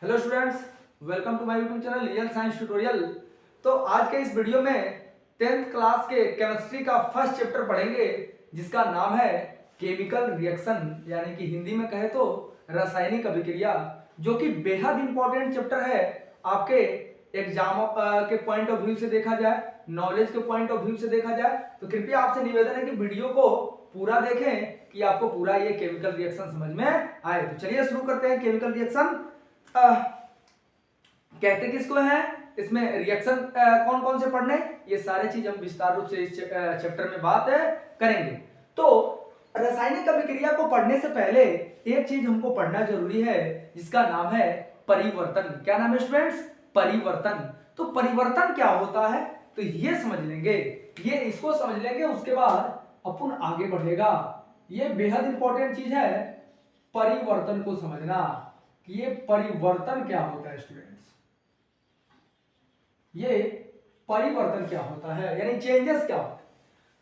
Hello students, welcome to my YouTube channel real science tutorial. तो आज के इस वीडियो में 10th क्लास के केमिस्ट्री का फर्स्ट चैप्टर पढ़ेंगे जिसका नाम है केमिकल रिएक्शन, यानी कि हिंदी में कहे तो रासायनिक अभिक्रिया, जो कि बेहद इंपॉर्टेंट चैप्टर है। आपके एग्जाम के पॉइंट ऑफ व्यू से देखा जाए, नॉलेज के पॉइंट ऑफ व्यू से देखा जाए, तो कृपया आपसे निवेदन है कि वीडियो को पूरा देखें कि आपको पूरा ये केमिकल रिएक्शन समझ में आए। तो चलिए शुरू करते हैं। केमिकल रिएक्शन कहते किसको है, इसमें रिएक्शन कौन कौन से पढ़ने, ये सारे चीज हम विस्तार रूप से इस चैप्टर में बात करेंगे। तो रासायनिक अभिक्रिया को पढ़ने से पहले एक चीज हमको पढ़ना जरूरी है जिसका नाम है परिवर्तन। क्या नाम है स्टूडेंट्स? परिवर्तन। तो परिवर्तन क्या होता है तो ये समझ लेंगे, ये इसको समझ लेंगे, उसके बाद अपन आगे बढ़ेगा। ये बेहद इंपॉर्टेंट चीज है परिवर्तन को समझना कि ये परिवर्तन क्या होता है स्टूडेंट्स। ये परिवर्तन क्या होता है यानी चेंजेस क्या होता है।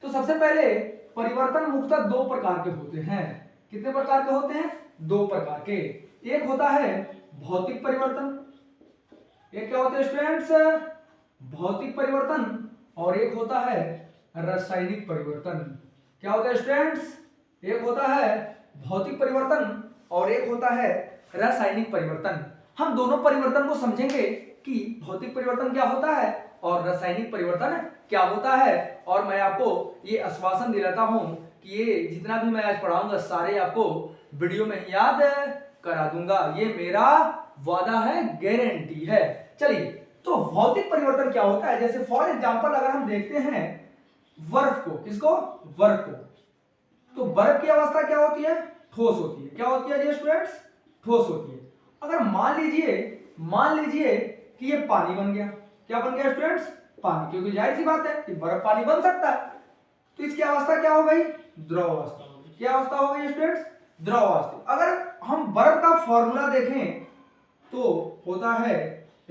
तो सबसे पहले परिवर्तन मुख्यतः दो प्रकार के होते हैं। कितने प्रकार के होते हैं? दो प्रकार के। एक होता है भौतिक परिवर्तन, एक क्या होता है स्टूडेंट्स? भौतिक परिवर्तन। और एक होता है रासायनिक परिवर्तन। क्या होता है स्टूडेंट्स? एक होता है भौतिक परिवर्तन और एक होता है रासायनिक परिवर्तन। हम दोनों परिवर्तन को समझेंगे कि भौतिक परिवर्तन क्या होता है और रासायनिक परिवर्तन क्या होता है। और मैं आपको ये आश्वासन दिलाता हूं कि ये जितना भी मैं आज पढ़ाऊंगा सारे आपको वीडियो में याद करा दूंगा। ये मेरा वादा है, गारंटी है। चलिए, तो भौतिक परिवर्तन क्या होता है, जैसे फॉर एग्जांपल अगर हम देखते हैं बर्फ को, किसको? बर्फ को। तो बर्फ की अवस्था क्या होती है? ठोस होती है। क्या होती है जी स्टूडेंट्स? ठोस होती है। अगर मान लीजिए कि ये पानी बन गया। क्या बन गया स्टूडेंट्स? पानी। क्योंकि जाहिर सी बात है कि बर्फ पानी बन सकता है। तो इसकी अवस्था क्या हो गई? द्रव अवस्था हो गई। क्या अवस्था हो गई स्टूडेंट्स? द्रव अवस्था। अगर हम बर्फ का फॉर्मूला देखें तो होता है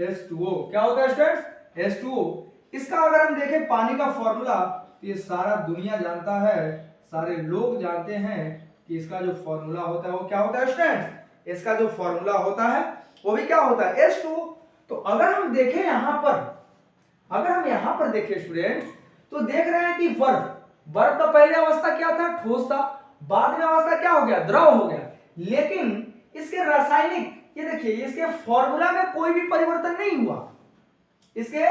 H2O। क्या होता है स्टूडेंट्स? H2O। इसका अगर हम देखें पानी का फॉर्मूला तो ये सारा दुनिया जानता है, सारे लोग जानते हैं कि इसका जो फॉर्मूला होता है वो क्या होता है स्टूडेंट्स? इसका जो फॉर्मूला होता है वो भी क्या होता है? H2O। तो अगर हम देखें यहां पर देखें स्टूडेंट्स, तो देख रहे हैं कि बर्फ का पहले अवस्था क्या था? ठोस था। बाद में अवस्था क्या हो गया? द्रव हो गया। लेकिन इसके रासायनिक, ये देखिए, इसके फॉर्मूला में कोई भी परिवर्तन नहीं हुआ। इसके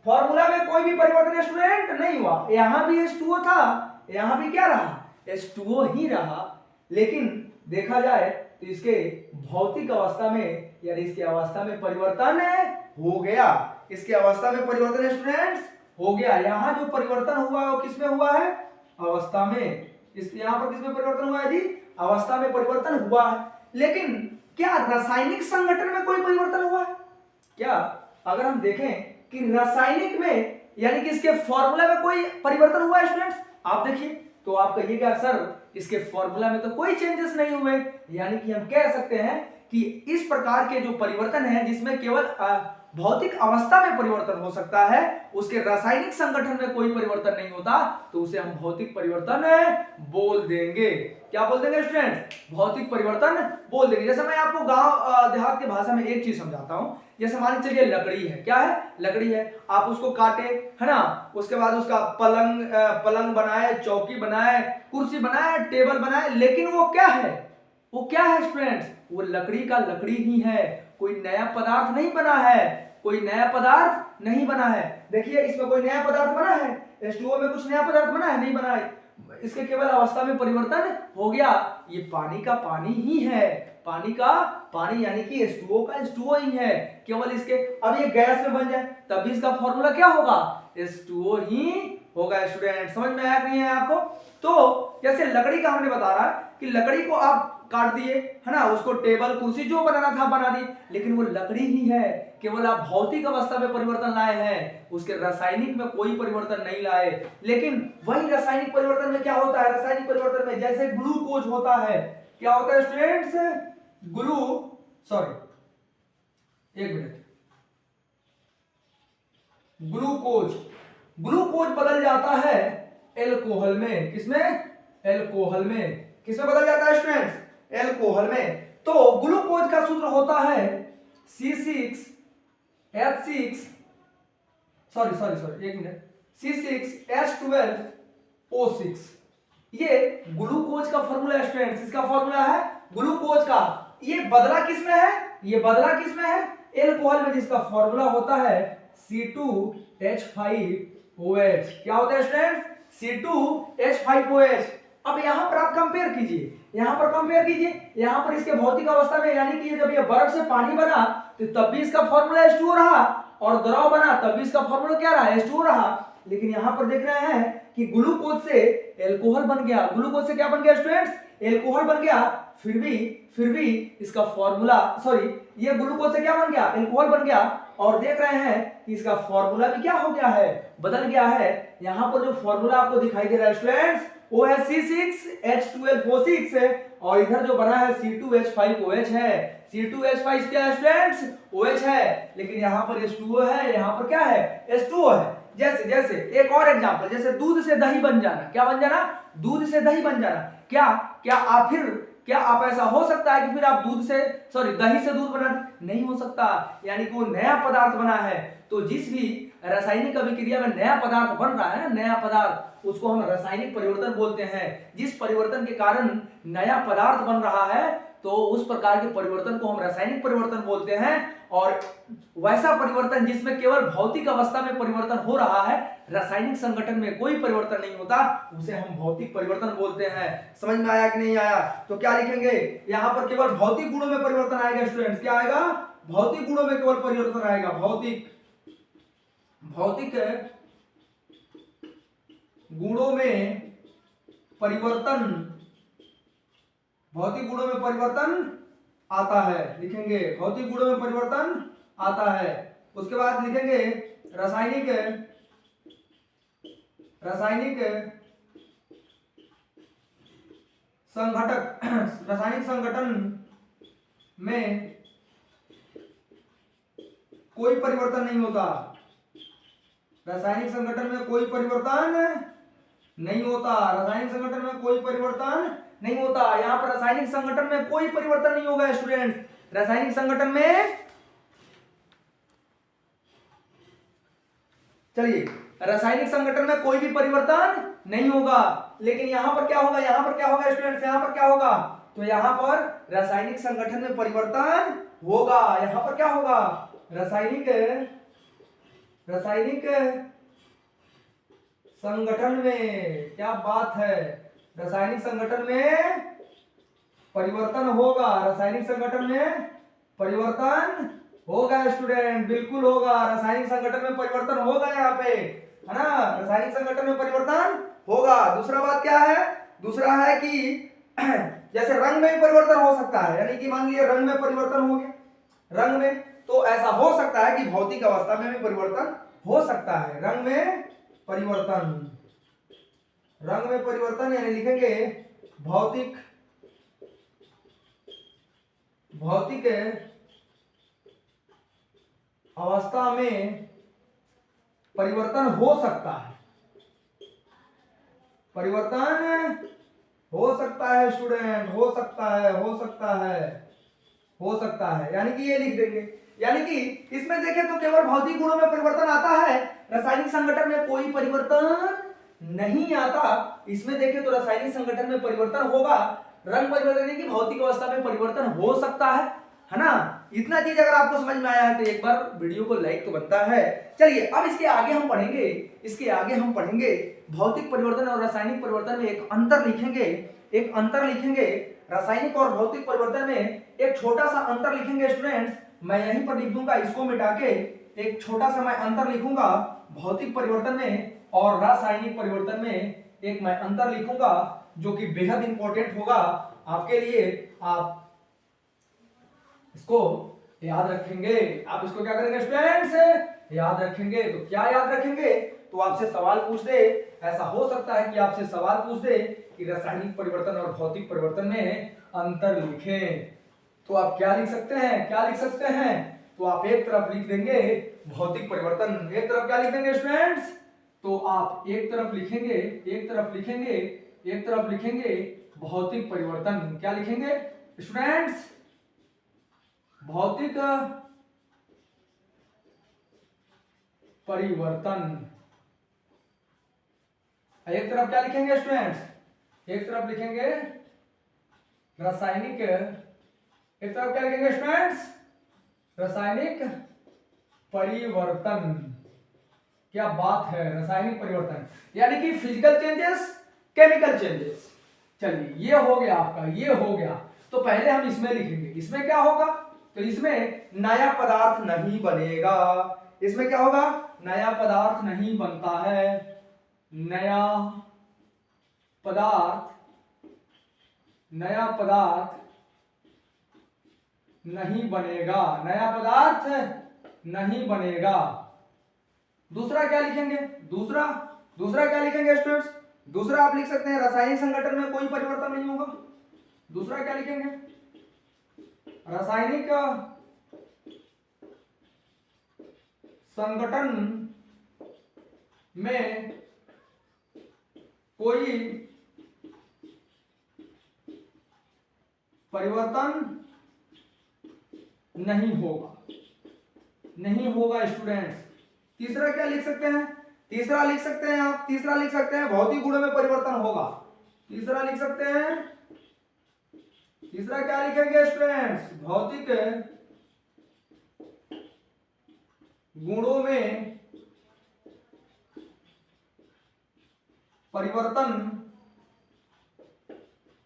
फॉर्मूला में कोई भी परिवर्तन स्टूडेंट नहीं हुआ। यहां भी H2O था, यहां भी क्या रहा? H2O ही रहा। लेकिन देखा जाए तो इसके भौतिक अवस्था में यानी इसके अवस्था में परिवर्तन हो गया। इसके अवस्था में परिवर्तन स्टूडेंट्स हो गया। यहां जो परिवर्तन हुआ है वो किसमें हुआ है? अवस्था में। इस यहां पर किसमें परिवर्तन हुआ है जी? अवस्था में परिवर्तन हुआ है। लेकिन क्या रासायनिक संगठन में कोई परिवर्तन हुआ है? क्या अगर हम देखें कि रासायनिक में यानी कि इसके फॉर्मूला में कोई परिवर्तन हुआ है स्टूडेंट्स? आप देखिए तो आप कहिएगा सर इसके फॉर्मूला में तो कोई चेंजेस नहीं हुए। यानी कि हम कह सकते हैं कि इस प्रकार के जो परिवर्तन है जिसमें केवल भौतिक अवस्था में परिवर्तन हो सकता है, उसके रासायनिक संगठन में कोई परिवर्तन नहीं होता, तो उसे हम भौतिक परिवर्तन बोल देंगे। क्या बोल देंगे स्टूडेंट? भौतिक परिवर्तन बोल देंगे। जैसे मैं आपको गांव देहात की भाषा में एक चीज समझाता हूं। जैसे मान चलिए लकड़ी है। क्या है? लकड़ी है। आप उसको काटे, है ना, उसके बाद उसका पलंग बनाए, चौकी बनाए, कुर्सी बनाए, टेबल बनाए, लेकिन वो क्या है? वो क्या है स्टूडेंट्स? वो लकड़ी का लकड़ी ही है। कोई नया पदार्थ नहीं बना है, कोई नया पदार्थ नहीं बना है। देखिए इसमें कोई नया पदार्थ बना है? H2O में कुछ नया पदार्थ बना है? नहीं बना है। इसके केवल अवस्था में परिवर्तन हो गया। ये पानी का पानी ही है। पानी का पानी यानी कि H2O का H2O ही है। केवल इसके, अब ये गैस में बन जाए तब भी इसका फॉर्मूला क्या होगा? H2O ही होगा। स्टूडेंट समझ में आया कि नहीं है आपको? तो जैसे लकड़ी का हमने बता रहा है कि लकड़ी को आप काट दिए, है ना, उसको टेबल कुर्सी जो बनाना था बना दी, लेकिन वो लकड़ी ही है। केवल आप भौतिक अवस्था में परिवर्तन लाए हैं, उसके रासायनिक में कोई परिवर्तन नहीं लाए। लेकिन वही रासायनिक परिवर्तन में क्या होता है? रासायनिक परिवर्तन में जैसे ग्लूकोज होता है। क्या होता है स्टूडेंट्स? एक मिनट। ग्लूकोज बदल जाता है एल्कोहल में। किसमें? एल्कोहल में। किसमें बदल जाता है स्टूडेंट्स? एल्कोहल में। तो ग्लूकोज का सूत्र होता है C6H6 सॉरी एक मिनट, C6H12O6, ये ग्लूकोज का फॉर्मूला स्टूडेंट्स, इसका फॉर्मूला है ग्लूकोज का। ये बदला किसमें है, ये बदला किसमें है, एल्कोहल में, जिसका फॉर्मूला होता है C2H5OH। क्या होता है स्टूडेंट्स, C2H5OH। अब यहां पर आप कंपेयर कीजिए, यहां पर कंपेयर कीजिए, यहां पर इसके भौतिक अवस्था में, यानी कि जब ये बर्फ से पानी बना तो तब भी इसका फॉर्मूला H2O रहा, और द्रव बना तब भी इसका फॉर्मूला क्या रहा, H2O रहा। लेकिन यहां पर देख रहे हैं कि ग्लूकोज से एल्कोहल बन गया, ग्लूकोज से क्या बन गया स्टूडेंट्स, एल्कोहल बन गया। फिर भी इसका फॉर्मूला, सॉरी, ये ग्लूकोज से क्या बन गया, एल्कोहल बन गया, और देख रहे हैं कि इसका फॉर्मूला भी क्या हो गया है, बदल गया है। यहां पर जो फॉर्मूला आपको दिखाई दे रहा है स्टूडेंट्स, वो है C6H12O6 है, और इधर जो बना है C2H5OH है। C2H5 क्या है स्टूडेंट्स, OH है, लेकिन यहाँ पर H2O है, यहाँ पर क्या है, H2O है। जैसे एक और एग्जांपल, जैसे दूध से दही बन जाना, क्या बन जाना, दूध से दही बन जाना। क्या आप ऐसा हो सकता है कि फिर आप दूध से, सॉरी, दही से दूध बना, नहीं हो सकता, यानी कि वो नया पदार्थ बना है। तो जिस भी रासायनिक अभिक्रिया में नया पदार्थ बन रहा है, नया पदार्थ, उसको हम रासायनिक परिवर्तन बोलते हैं। जिस परिवर्तन के कारण नया पदार्थ बन रहा है, तो उस प्रकार के परिवर्तन को हम रासायनिक परिवर्तन बोलते हैं। और वैसा परिवर्तन जिसमें केवल भौतिक अवस्था में परिवर्तन हो रहा है, रासायनिक संगठन में कोई परिवर्तन नहीं होता, उसे हम भौतिक परिवर्तन बोलते हैं। समझ में आया कि नहीं आया, तो क्या लिखेंगे, यहां पर केवल भौतिक गुणों में परिवर्तन आएगा स्टूडेंट्स, क्या आएगा, भौतिक गुणों में केवल परिवर्तन आएगा, भौतिक गुणों में परिवर्तन, भौतिक गुणों में परिवर्तन आता है, लिखेंगे भौतिक गुणों में परिवर्तन आता है। उसके बाद लिखेंगे रासायनिक संगठन में कोई परिवर्तन नहीं होता, रासायनिक संगठन में कोई परिवर्तन नहीं होता, रासायनिक संगठन में कोई परिवर्तन नहीं होता। यहां पर रासायनिक संगठन में कोई परिवर्तन नहीं होगा स्टूडेंट, रासायनिक संगठन में, चलिए, रासायनिक संगठन में कोई भी परिवर्तन नहीं होगा। लेकिन यहां पर क्या होगा, यहां पर क्या होगा स्टूडेंट्स, यहां पर क्या होगा, तो यहां पर रासायनिक संगठन में परिवर्तन होगा। यहां पर क्या होगा, रासायनिक संगठन में, क्या बात है, रासायनिक संगठन में परिवर्तन होगा, रासायनिक संगठन में परिवर्तन होगा स्टूडेंट, बिल्कुल होगा, रासायनिक संगठन में परिवर्तन होगा, यहाँ पे है ना, रासायनिक संगठन में परिवर्तन होगा। दूसरा बात क्या है, दूसरा है कि जैसे रंग में भी परिवर्तन हो सकता है, यानी कि मान लीजिए रंग में परिवर्तन हो गया, रंग में, तो ऐसा हो सकता है कि भौतिक अवस्था में भी परिवर्तन हो सकता है। रंग में परिवर्तन यानी लिखेंगे भौतिक अवस्था में परिवर्तन हो सकता है, परिवर्तन हो सकता है स्टूडेंट, हो सकता है, यानी कि ये लिख देंगे। यानी कि इसमें देखें तो केवल भौतिक गुणों में परिवर्तन आता है, रासायनिक संगठन में कोई परिवर्तन नहीं आता। इसमें देखें तो रासायनिक संगठन में परिवर्तन होगा, रंग परिवर्तन यानी कि भौतिक अवस्था में परिवर्तन हो सकता है ना। इतना चीज अगर आपको समझ में आया है तो एक बार वीडियो को लाइक तो बनता है। चलिए अब इसके आगे हम पढ़ेंगे भौतिक परिवर्तन और रासायनिक परिवर्तन में एक अंतर लिखेंगे, रासायनिक और भौतिक परिवर्तन में एक छोटा सा अंतर लिखेंगे स्टूडेंट्स। मैं यहीं पर लिख दूंगा, इसको मिटा के एक छोटा सा मैं अंतर लिखूंगा भौतिक परिवर्तन में और रासायनिक परिवर्तन में, एक मैं अंतर लिखूंगा जो कि बेहद इंपॉर्टेंट होगा आपके लिए। आप इसको याद रखेंगे, आप इसको क्या करेंगे स्टूडेंट्स, याद रखेंगे। तो क्या याद रखेंगे, तो आपसे सवाल पूछ दे, ऐसा हो सकता है कि आपसे सवाल पूछ दे कि रासायनिक परिवर्तन और भौतिक परिवर्तन में अंतर लिखें, तो आप क्या लिख सकते हैं, तो आप एक तरफ लिख देंगे भौतिक परिवर्तन, एक तरफ क्या लिख देंगे स्टूडेंट्स, तो आप एक तरफ लिखेंगे भौतिक परिवर्तन। क्या लिखेंगे स्टूडेंट्स, भौतिक परिवर्तन। एक तरफ क्या लिखेंगे स्टूडेंट्स, एक तरफ लिखेंगे रासायनिक, एक तरफ क्या लिखेंगे स्टूडेंट्स, रासायनिक परिवर्तन। क्या बात है, रासायनिक परिवर्तन यानी कि फिजिकल चेंजेस, केमिकल चेंजेस। चलिए ये हो गया आपका, ये हो गया। तो पहले हम इसमें लिखेंगे, इसमें क्या होगा, तो इसमें नया पदार्थ नहीं बनेगा। इसमें क्या होगा, नया पदार्थ नहीं बनता है, नया पदार्थ, नया पदार्थ नहीं बनेगा, नया पदार्थ नहीं बनेगा। दूसरा क्या लिखेंगे, दूसरा दूसरा क्या लिखेंगे स्टूडेंट्स, दूसरा आप लिख सकते हैं रासायनिक संगठन में कोई परिवर्तन नहीं होगा। दूसरा क्या लिखेंगे, रासायनिक संगठन में कोई परिवर्तन नहीं होगा, नहीं होगा स्टूडेंट्स। तीसरा क्या लिख सकते हैं, तीसरा लिख सकते हैं आप, तीसरा लिख सकते हैं भौतिक गुणों में परिवर्तन होगा। तीसरा लिख सकते हैं, तीसरा क्या लिखेंगे स्टूडेंट्स, भौतिक गुणों में परिवर्तन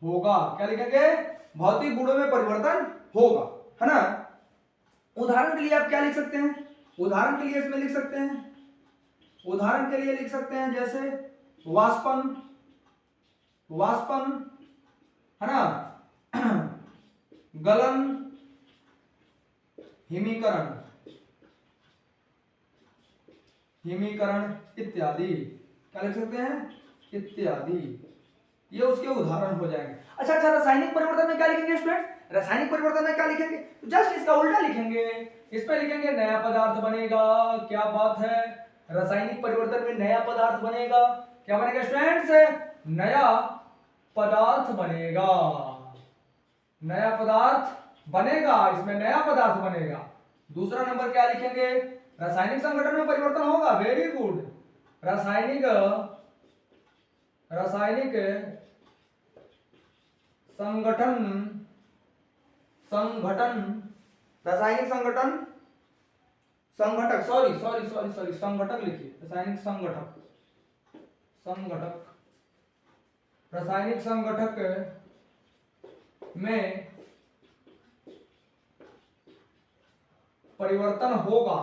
होगा। क्या लिखेंगे, भौतिक गुणों में परिवर्तन होगा, है ना। उदाहरण के लिए आप क्या लिख सकते हैं, उदाहरण के लिए इसमें लिख सकते हैं, उदाहरण के लिए लिख सकते हैं जैसे वाष्पन, वाष्पन, है ना, गलन, हिमीकरण, हिमीकरण इत्यादि। क्या लिख सकते हैं, इत्यादि। ये उसके उदाहरण हो जाएंगे। अच्छा, रासायनिक परिवर्तन में क्या लिखेंगे स्टूडेंट, रासायनिक परिवर्तन में क्या लिखेंगे, तो जस्ट इसका उल्टा लिखेंगे। इस पे लिखेंगे नया पदार्थ बनेगा। क्या बात है, रासायनिक परिवर्तन में नया पदार्थ बनेगा। क्या बनेगा स्टूडेंट्स, नया पदार्थ बनेगा, नया पदार्थ बनेगा, इसमें नया पदार्थ बनेगा। दूसरा नंबर क्या लिखेंगे, रासायनिक संगठन में परिवर्तन होगा। वेरी गुड, रासायनिक, रासायनिक संगठन, संगठन, रासायनिक संगठन, संघटक, सॉरी सॉरी सॉरी सॉरी संघटक लिखिए, रासायनिक संगठक, संघटक, रासायनिक संगठक में परिवर्तन होगा,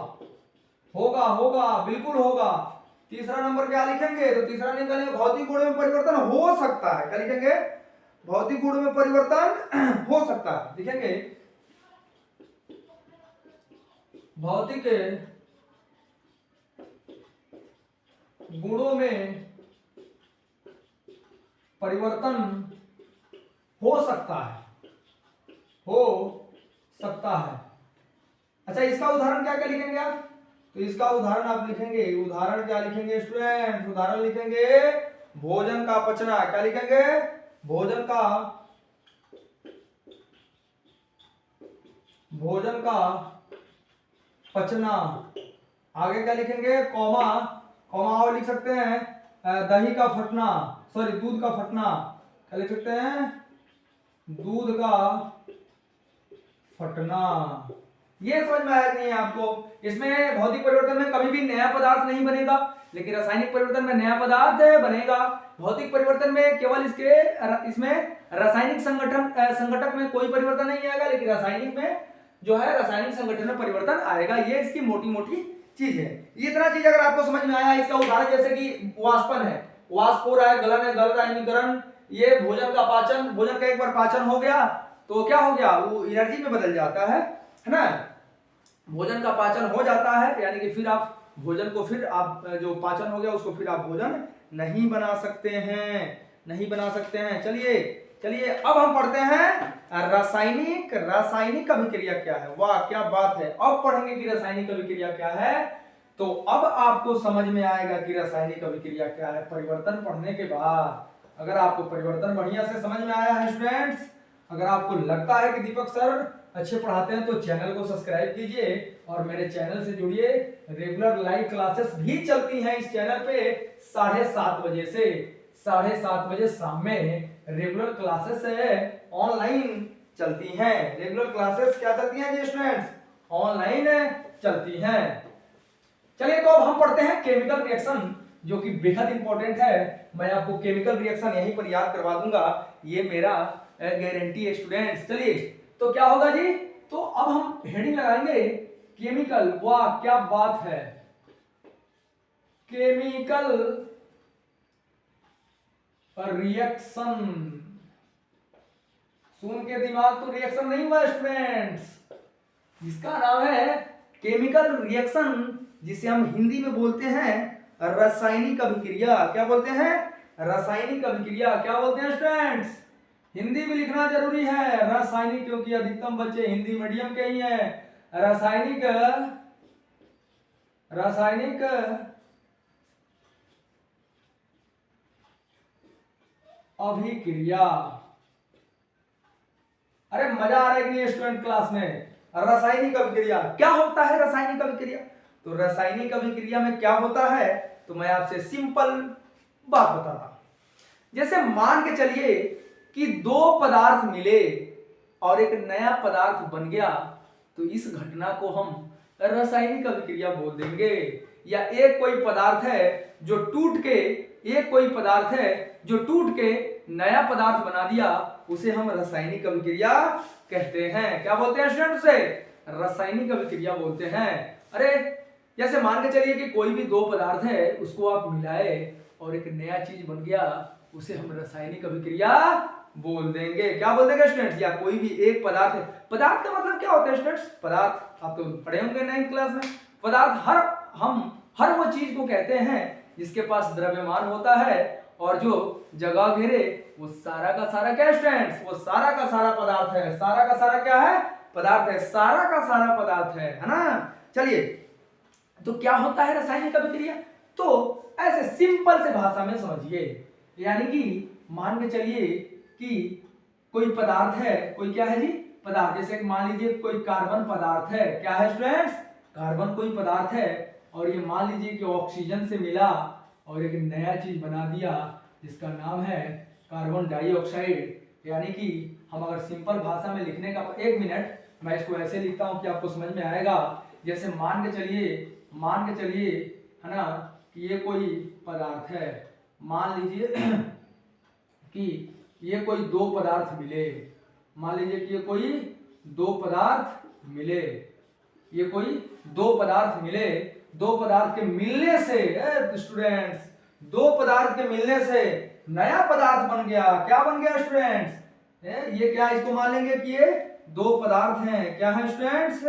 होगा, होगा, बिल्कुल होगा। तीसरा नंबर क्या लिखेंगे, तो तीसरा निकालेंगे भौतिक गुणों में परिवर्तन हो सकता है। क्या लिखेंगे, भौतिक गुणों में परिवर्तन हो सकता है। लिखेंगे भौतिक गुणों में परिवर्तन हो सकता है, हो सकता है। अच्छा, इसका उदाहरण क्या क्या लिखेंगे आप, तो इसका उदाहरण आप लिखेंगे, उदाहरण क्या लिखेंगे स्टूडेंट, उदाहरण लिखेंगे भोजन का पचना। क्या लिखेंगे, भोजन का, भोजन का पचना। आगे क्या लिखेंगे, कॉमा, कॉमा और लिख सकते हैं दही का फटना, सॉरी दूध का फटना। क्या लिख सकते हैं, दूध का फटना। ये समझ में आया नहीं है आपको, इसमें भौतिक परिवर्तन में कभी भी नया पदार्थ नहीं बनेगा, लेकिन रासायनिक परिवर्तन में नया पदार्थ बनेगा। भौतिक परिवर्तन में केवल इसमें रासायनिक संगठक में कोई परिवर्तन नहीं आएगा, लेकिन रासायनिक में जो है रासायनिक संगठन में परिवर्तन आएगा। ये इसकी मोटी मोटी चीज है। इतना चीज अगर आपको समझ में आया, इसका उदाहरण जैसे कि वाष्पन है, वाष्प हो रहा है, गलन है, गल रहा है, हिमीकरण। ये भोजन का पाचन, भोजन का एक बार पाचन हो गया तो क्या हो गया, वो एनर्जी में बदल जाता है ना। भोजन का पाचन हो जाता है, यानी कि फिर आप भोजन को, फिर आप जो पाचन हो गया उसको फिर आप भोजन नहीं बना सकते हैं, नहीं बना सकते हैं। चलिए चलिए अब हम पढ़ते हैं रासायनिक, रासायनिक अभिक्रिया क्या है। वाह क्या बात है, अब पढ़ेंगे कि रासायनिक अभिक्रिया क्या है। तो अब आपको समझ में आएगा कि रासायनिक अभिक्रिया क्या है परिवर्तन पढ़ने के बाद। अगर आपको परिवर्तन बढ़िया से समझ में आया है स्टूडेंट्स, अगर आपको लगता है कि दीपक सर अच्छे पढ़ाते हैं तो चैनल को सब्सक्राइब कीजिए और मेरे चैनल से जुड़िए। रेगुलर लाइव क्लासेस भी चलती हैं इस चैनल पे 7:30 बजे से 7:30 बजे शाम में रेगुलर क्लासेस ऑनलाइन चलती हैं। रेगुलर क्लासेस क्या चलती हैं जी स्टूडेंट्स? ऑनलाइन चलती हैं। चलिए तो अब हम पढ़ते हैं केमिकल रिएक्शन, जो कि बेहद इंपॉर्टेंट है। मैं आपको केमिकल रिएक्शन यहीं पर याद करवा दूंगा, ये मेरा गारंटी है स्टूडेंट्स। चलिए तो क्या होगा जी, तो अब हम हेडिंग लगाएंगे केमिकल। वाह क्या बात है, केमिकल रिएक्शन। सुन के दिमाग तो रिएक्शन नहीं हुआ स्टूडेंट्स, इसका नाम है केमिकल रिएक्शन, जिसे हम हिंदी में बोलते हैं रासायनिक अभिक्रिया। क्या बोलते हैं? रासायनिक अभिक्रिया। क्या बोलते हैं स्टूडेंट्स? हिंदी में लिखना जरूरी है रासायनिक, क्योंकि अधिकतम बच्चे हिंदी मीडियम के ही हैं। रासायनिक रासायनिक अभिक्रिया। अरे मजा आ रहा है कि नहीं स्टूडेंट क्लास में? रासायनिक अभिक्रिया क्या होता है? रासायनिक अभिक्रिया, तो रासायनिक अभिक्रिया में क्या होता है तो मैं आपसे सिंपल बात बताता हूं। जैसे मान के चलिए कि दो पदार्थ मिले और एक नया पदार्थ बन गया, तो इस घटना को हम रासायनिक अभिक्रिया बोल देंगे। या एक कोई पदार्थ है जो टूट के, एक कोई पदार्थ है जो टूट के नया पदार्थ बना दिया, उसे हम रासायनिक अभिक्रिया कहते हैं। क्या बोलते हैं स्टूडेंट्स? से रासायनिक अभिक्रिया बोलते हैं। अरे जैसे मान के चलिए कि कोई भी दो पदार्थ है, उसको आप मिलाए और एक नया चीज बन गया, उसे हम रासायनिक अभिक्रिया बोल देंगे। क्या बोल देंगे स्टूडेंट्स? या कोई भी एक पदार्थ है, पदार्थ का मतलब क्या होता है स्टूडेंट्स? पदार्थ आप तो पढ़े होंगे 9th क्लास में। पदार्थ हम हर वो चीज को कहते हैं जिसके पास द्रव्यमान होता है और जो जगह घेरे, वो सारा का सारा क्या स्टूडेंट्स? वो सारा का सारा पदार्थ है। सारा का सारा क्या है? पदार्थ है। सारा का सारा पदार्थ है ना। चलिए तो क्या होता है रासायनिक अभिक्रिया? तो ऐसे सिंपल से भाषा में समझिए, यानी कि मान के चलिए कि कोई पदार्थ है, कोई क्या है जी? पदार्थ। जैसे मान लीजिए कोई कार्बन पदार्थ है। क्या है स्टूडेंट्स? कार्बन कोई पदार्थ है और ये मान लीजिए कि ऑक्सीजन से मिला और एक नया चीज बना दिया जिसका नाम है कार्बन डाइऑक्साइड। यानी कि हम अगर सिंपल भाषा में लिखने का, 1 मिनट मैं इसको ऐसे लिखता हूं कि आपको समझ में आएगा। जैसे मान के चलिए है ना कि ये कोई पदार्थ है। मान लीजिए कि ये कोई दो पदार्थ मिले। मान लीजिए कि ये कोई दो पदार्थ मिले, ये कोई दो पदार्थ मिले। दो पदार्थ के मिलने से स्टूडेंट्स, दो पदार्थ के मिलने से नया पदार्थ बन गया। क्या बन गया स्टूडेंट्स? ये क्या, इसको मान लेंगे कि ये दो पदार्थ हैं। क्या है स्टूडेंट्स?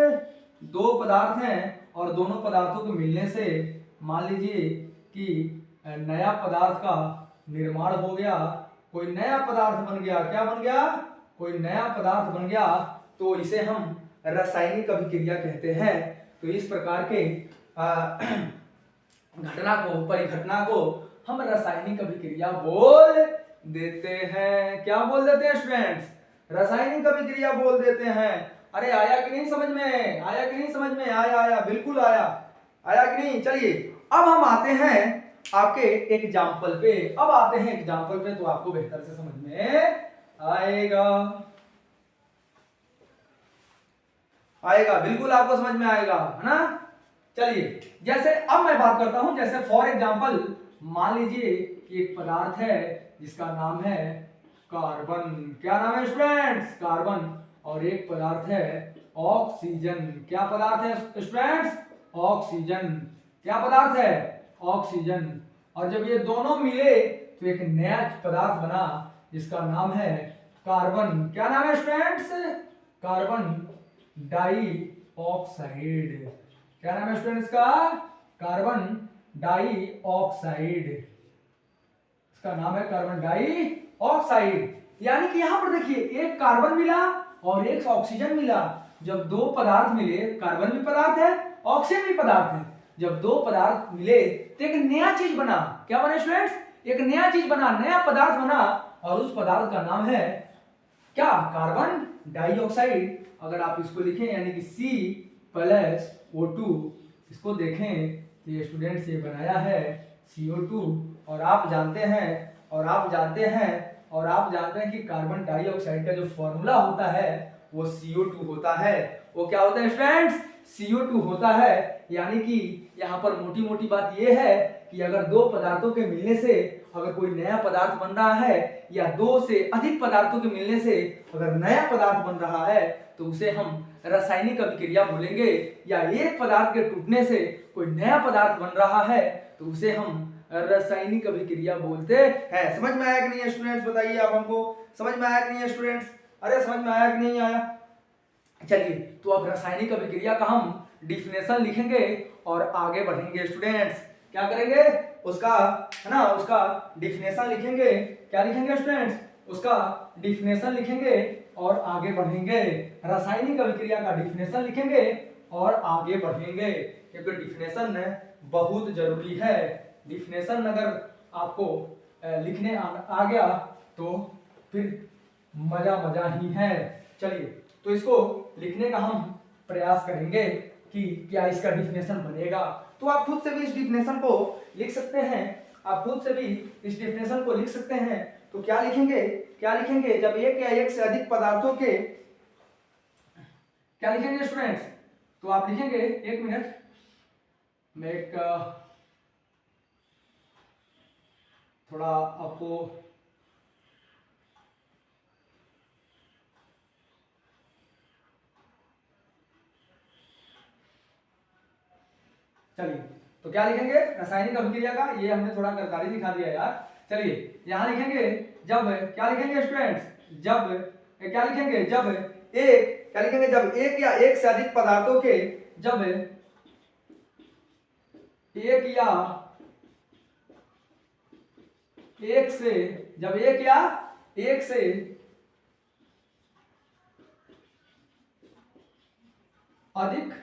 दो पदार्थ हैं और दोनों पदार्थों के मिलने से मान लीजिए कि नया पदार्थ का निर्माण हो गया। कोई नया पदार्थ बन गया। क्या बन गया? कोई नया पदार्थ बन गया, तो इसे हम रासायनिक अभिक्रिया कहते हैं। तो इस प्रकार के घटना को, परिघटना को हम रासायनिक अभिक्रिया बोल देते हैं। क्या बोल देते हैं स्टूडेंट्स? रासायनिक अभिक्रिया बोल देते हैं। अरे आया कि नहीं समझ में? आया कि नहीं समझ में? आया बिल्कुल आया। आया कि नहीं? चलिए अब हम आते हैं आपके एग्जाम्पल पे। अब आते हैं एग्जाम्पल पे, तो आपको बेहतर से समझ में आएगा बिल्कुल आपको समझ में आएगा, है ना। चलिए जैसे अब मैं बात करता हूं, जैसे फॉर एग्जांपल मान लीजिए कि एक पदार्थ है जिसका नाम है कार्बन। क्या नाम है स्टूडेंट्स? कार्बन। और एक पदार्थ है ऑक्सीजन। क्या पदार्थ है स्टूडेंट्स? ऑक्सीजन। क्या पदार्थ है? ऑक्सीजन। और जब ये दोनों मिले तो एक नया पदार्थ बना जिसका नाम है कार्बन। क्या नाम है स्टूडेंट्स? Carbon dioxide. क्या नाम है स्टूडेंट्स का? Carbon dioxide. इसका नाम है कार्बन डाइऑक्साइड। यानी कि यहां पर देखिए, एक कार्बन मिला और एक ऑक्सीजन मिला। जब दो पदार्थ मिले, कार्बन भी पदार्थ है, ऑक्सीजन भी पदार्थ है, जब दो पदार्थ मिले तो एक नया चीज बना। क्या बना स्टूडेंट्स? एक नया चीज बना, नया पदार्थ बना, और उस पदार्थ का नाम है क्या? Carbon dioxide. अगर आप इसको लिखें यानी कि C+O2, इसको देखें तो ये स्टूडेंट्स ये बनाया है CO2। और आप जानते हैं कि कार्बन डाइऑक्साइड का जो फॉर्मूला होता है वो CO2 होता है। वो क्या होता है स्टूडेंट्स? CO2 होता है। यानी कि यहाँ पर मोटी मोटी बात ये है कि अगर दो पदार्थों के मिलने से अगर कोई नया पदार्थ बन रहा है या दो से अधिक पदार्थों के मिलने से अगर नया पदार्थ बन रहा है तो उसे हम रासायनिक अभिक्रिया बोलेंगे। या एक पदार्थ के टूटने से कोई नया पदार्थ बन रहा है तो उसे हम रासायनिक अभिक्रिया बोलते हैं। समझ में आया कि नहीं है स्टूडेंट्स? बताइए आप हमको, समझ में आया कि नहीं है स्टूडेंट्स? अरे समझ में आया कि नहीं आया? चलिए, तो अब रासायनिक अभिक्रिया का हम डिफिनेशन लिखेंगे और आगे बढ़ेंगे स्टूडेंट्स। क्या करेंगे? उसका है ना, उसका डिफिनेशन लिखेंगे। क्या लिखेंगे स्टूडेंट्स? उसका डिफिनेशन लिखेंगे और आगे बढ़ेंगे। रासायनिक अभिक्रिया का डिफिनेशन लिखेंगे और आगे बढ़ेंगे, क्योंकि डिफिनेशन बहुत जरूरी है। डिफिनेशन अगर आपको लिखने आ गया तो फिर मजा ही है। चलिए, तो इसको लिखने का हम प्रयास करेंगे कि क्या इसका डिफिनेशन बनेगा। तो आप खुद से भी इस डिफिनेशन को लिख सकते हैं। तो क्या लिखेंगे जब एक या एक से अधिक पदार्थों के, क्या लिखेंगे स्टूडेंट्स? तो आप लिखेंगे, एक मिनट, मैं एक थोड़ा आपको चलिए, तो क्या लिखेंगे रासायनिक अभिक्रिया का? ये हमने थोड़ा करकारी दिखा दिया यार। चलिए, यहां लिखेंगे जब, क्या लिखेंगे स्टूडेंट्स? जब क्या लिखेंगे? जब एक, क्या लिखेंगे? जब एक या एक से अधिक पदार्थों के, जब एक या एक से, जब एक या एक से अधिक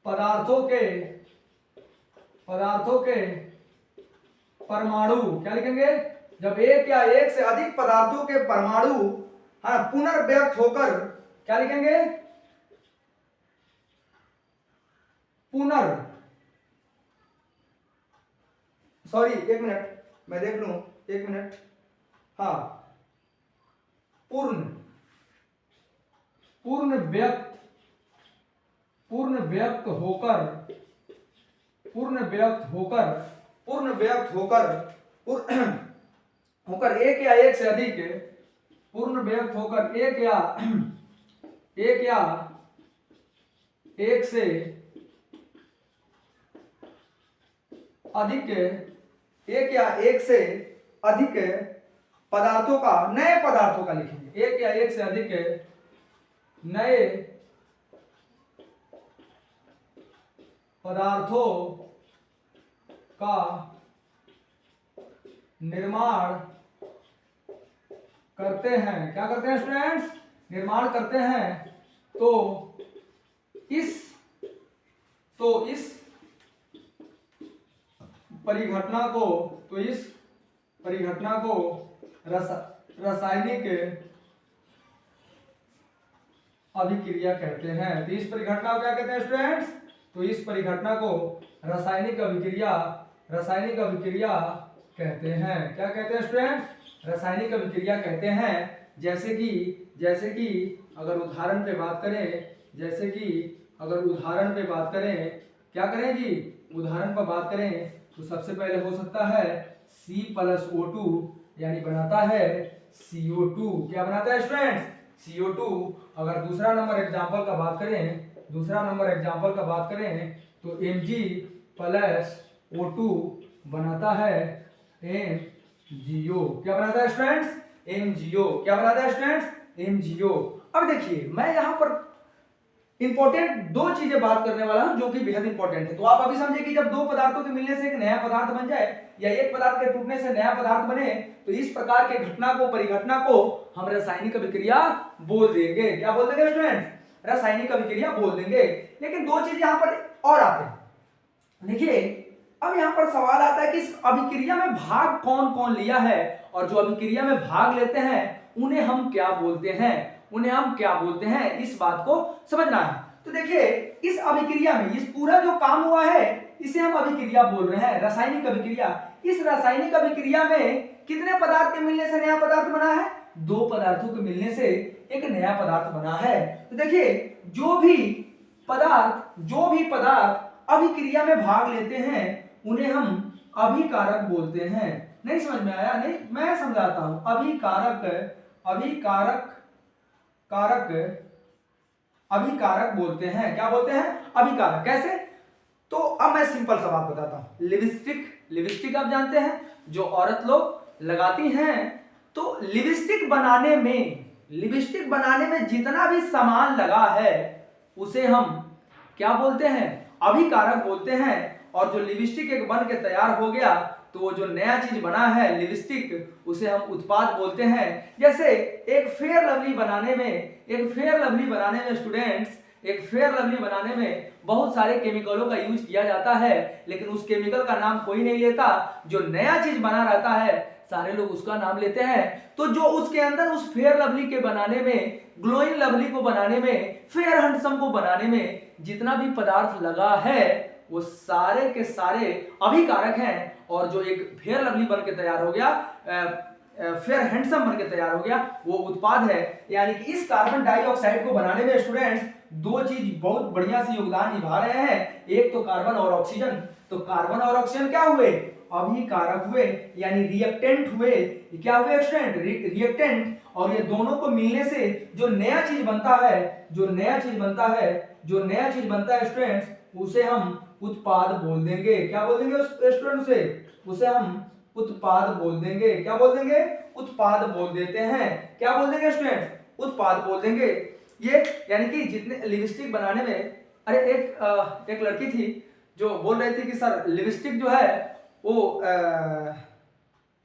पदार्थों के परमाणु, क्या लिखेंगे? जब एक या एक से अधिक पदार्थों के परमाणु पुनर्व्यक्त होकर, क्या लिखेंगे? एक मिनट मैं देख लूं, एक मिनट। हाँ, पूर्ण व्यक्त होकर एक या एक से अधिक, पूर्ण व्यक्त होकर एक या एक से अधिक, एक या एक से अधिक पदार्थों का, नए पदार्थों का लिखेंगे। एक या एक से अधिक नए पदार्थों का निर्माण करते हैं। क्या करते हैं स्टूडेंट्स? निर्माण करते हैं। तो इस परिघटना को रासायनिक अभिक्रिया कहते हैं। तो इस परिघटना को क्या कहते हैं स्टूडेंट्स? तो इस परिघटना को रासायनिक अभिक्रिया कहते हैं। क्या कहते हैं स्टूडेंट्स? रासायनिक अभिक्रिया कहते हैं। जैसे कि अगर उदाहरण पे बात करें, क्या करें जी? उदाहरण पर बात करें तो सबसे पहले हो सकता है C+O2 यानी बनाता है CO2। क्या बनाता है स्टूडेंट्स? CO2। अगर दूसरा नंबर एग्जांपल का बात करें तो Mg+O2 बनाता है MgO। क्या बनाता है स्टूडेंट्स? MgO। क्या बनाता है स्टूडेंट्स? MgO। अब देखिए, मैं यहां पर इंपॉर्टेंट दो चीजें बात करने वाला हूं जो कि बेहद इंपॉर्टेंट है। तो आप अभी समझे कि जब दो पदार्थों के मिलने से एक नया पदार्थ बन जाए या एक पदार्थ के टूटने से नया पदार्थ बने तो इस प्रकार के परिघटना को हम रासायनिक अभिक्रिया बोल देंगे। क्या बोल देंगे स्टूडेंट्स? रासायनिक अभिक्रिया बोल देंगे। लेकिन दो चीज यहां पर और आते हैं। देखिए, अब यहां पर सवाल आता है कि इस अभिक्रिया में भाग कौन कौन लिया है, और जो अभिक्रिया में भाग लेते हैं उन्हें हम क्या बोलते हैं, उन्हें हम क्या बोलते हैं, इस बात को समझना है। तो देखिए इस अभिक्रिया में, इस पूरा जो काम हुआ है इसे हम अभिक्रिया बोल रहे हैं, रासायनिक अभिक्रिया। इस रासायनिक अभिक्रिया में कितने पदार्थ के मिलने से नया पदार्थ बना है? 2 पदार्थों के मिलने से एक नया पदार्थ बना है। तो देखिए जो भी पदार्थ अभिक्रिया में भाग लेते हैं उन्हें हम अभिकारक बोलते हैं। नहीं समझ में आया? नहीं, मैं समझाता हूं। अभिकारक बोलते हैं। क्या बोलते हैं? अभिकारक। कैसे? तो अब मैं सिंपल सा बात बताता हूं। लिपस्टिक आप जानते हैं जो औरत लोग लगाती हैं, तो लिपस्टिक बनाने में जितना भी सामान लगा है उसे हम क्या बोलते हैं? अभिकारक बोलते हैं। और जो लिपस्टिक एक बन के तैयार हो गया तो वो जो नया चीज बना है लिपस्टिक, उसे हम उत्पाद बोलते हैं। जैसे एक फेयर लवली बनाने में स्टूडेंट्स, एक फेयर लवली बनाने में बहुत सारे केमिकलों का यूज किया जाता है, लेकिन उस केमिकल का नाम कोई नहीं लेता। जो नया चीज बना रहता है सारे लोग उसका नाम लेते हैं। तो जो उसके अंदर उस फेयर लवली के बनाने में, ग्लोइंग लवली को बनाने में, फेयर हैंडसम को बनाने में जितना भी पदार्थ लगा है वो सारे के सारे अभिकारक हैं। और जो एक फेयर लवली बन के तैयार हो गया, फेयर हैंडसम बन के तैयार हो गया, वो उत्पाद है। यानी कि इस कार्बन डाइऑक्साइड को बनाने में स्टूडेंट्स 2 चीज बहुत बढ़िया से योगदान निभा रहे हैं। एक तो कार्बन और ऑक्सीजन। तो कार्बन और ऑक्सीजन क्या हुए? अभिकारक हुए, यानी रिएक्टेंट हुए। क्या हुए स्टूडेंट? रिएक्टेंट। और ये दोनों को मिलने से जो नया चीज बनता है स्टूडेंट्स, उसे हम उत्पाद बोल देंगे। क्या बोल देंगे स्टूडेंट? उसे हम उत्पाद बोल देंगे। क्या बोल देंगे? उत्पाद बोल देते हैं। क्या बोल देंगे स्टूडेंट? उत्पाद बोल देंगे। ये यानी कि जितने लिपस्टिक बनाने में, अरे एक लड़की थी जो बोल रही थी कि सर लिपस्टिक जो है वो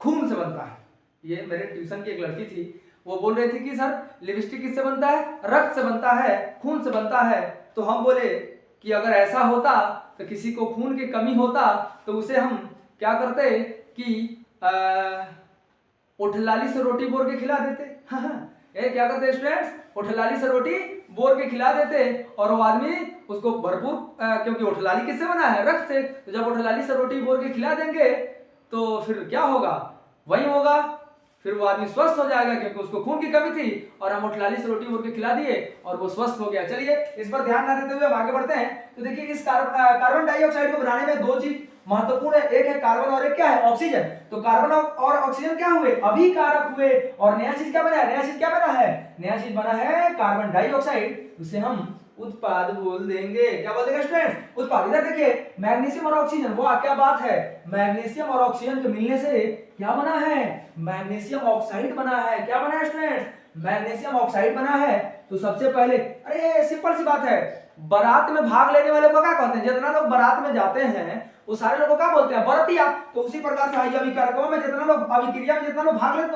खून से बनता है। ये मेरे ट्यूशन की एक लड़की थी, वो बोल रही थी कि सर लिपस्टिक किससे बनता है? रक्त से बनता है, खून से बनता है। तो हम बोले कि अगर ऐसा होता तो किसी को खून की कमी होता तो उसे हम क्या करते कि उठलाली से रोटी बोर के खिला देते। ये क्या करते स्टूडेंट्स? उठलाली से रोटी बोर के खिला देते और वो आदमी उसको भरपूर, क्योंकि उठलाली किससे बना है? रक्त से। तो जब उठलाली से रोटी बोर के खिला देंगे तो फिर क्या होगा? वही होगा, फिर वो आदमी स्वस्थ हो जाएगा क्योंकि उसको खून की कमी थी और हम उठलाली से रोटी बोर के खिला दिए और वो स्वस्थ हो गया। चलिए इस पर ध्यान न देते हुए आगे बढ़ते हैं। तो देखिए इस कार्बन डाइऑक्साइड को बनाने में 2 चीज महत्वपूर्ण है। एक है कार्बन और एक क्या है? ऑक्सीजन। तो कार्बन और ऑक्सीजन क्या हुए? अभिकारक हुए। और नया चीज क्या बना है? नया चीज बना है कार्बन डाइऑक्साइड। उसे हम उत्पाद बोल देंगे। क्या बोल देंगे स्टूडेंट? उत्पाद। इधर देखिए मैग्नीशियम और ऑक्सीजन, वाह क्या बात है, मैग्नीशियम और ऑक्सीजन के मिलने से क्या बना है? मैग्नीशियम ऑक्साइड बना है। क्या बना है स्टूडेंट? मैग्नीशियम ऑक्साइड बना है। तो सबसे पहले, अरे सिंपल सी बात है, बारात में भाग लेने वाले को क्या कहते हैं? जितना लोग बारात में जाते हैं वो सारे लोगों को क्या बोलते हैं? बरतिया। तो उसी प्रकार से अभिकारकों में जितना लोग अभिक्रिया में जितना लोग भाग लेते तो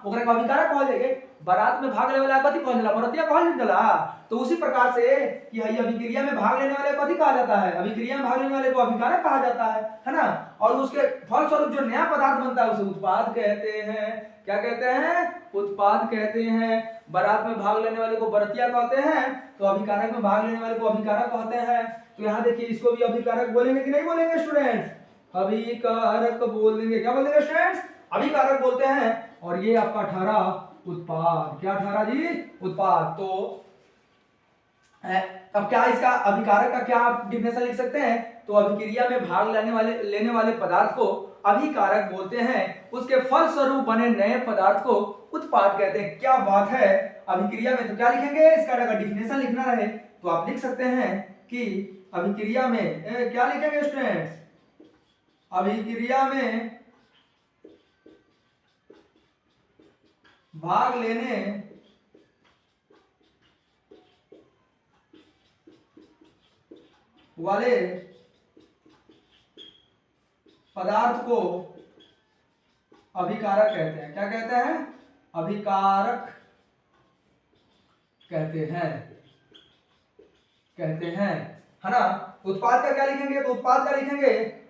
ओकरा को अभिकारक कहल जाएगा। बारात में भाग लेने वाला कथी कहल जाला? बरतिया कहल जाला। तो उसी प्रकार से कि अभिक्रिया में भाग लेने वाले को कथी कहा जाता है? अभिक्रिया में भाग लेने वाले को अभिकारक कहा जाता है ना। और उसके फलस्वरूप जो नया पदार्थ बनता है उसे उत्पाद कहते हैं। क्या कहते हैं? उत्पाद कहते हैं। बारात में भाग लेने वाले को बरतिया कहते हैं, तो अभिकारक में भाग लेने वाले को अभिकारक कहते हैं। तो यहाँ देखिए इसको भी अभिकारक बोलेंगे कि नहीं बोलेंगे स्टूडेंट्स? अभिकारक बोल देंगे। क्या बोल देंगे स्टूडेंट्स? अभिकारक बोलते हैं। और ये आपका ठहरा उत्पाद। क्या ठहरा जी? उत्पाद। तो अब क्या इसका अभिकारक का क्या डिफिनेशन लिख सकते हैं? तो अभिक्रिया में भाग लेने वाले पदार्थ को अभिकारक बोलते हैं। उसके फलस्वरूप बने नए पदार्थ को उत्पाद कहते हैं। क्या बात है। अभिक्रिया में तो क्या लिखेंगे? इसका अगर डिफिनेशन लिखना रहे तो आप लिख सकते हैं कि अभिक्रिया में क्या लिखेंगे स्टूडेंट्स? अभिक्रिया में भाग लेने वाले पदार्थ को अभिकारक कहते हैं। क्या कहते हैं? अभिकारक कहते हैं, है ना। उत्पाद का क्या लिखेंगे? तो उत्पाद का लिखेंगे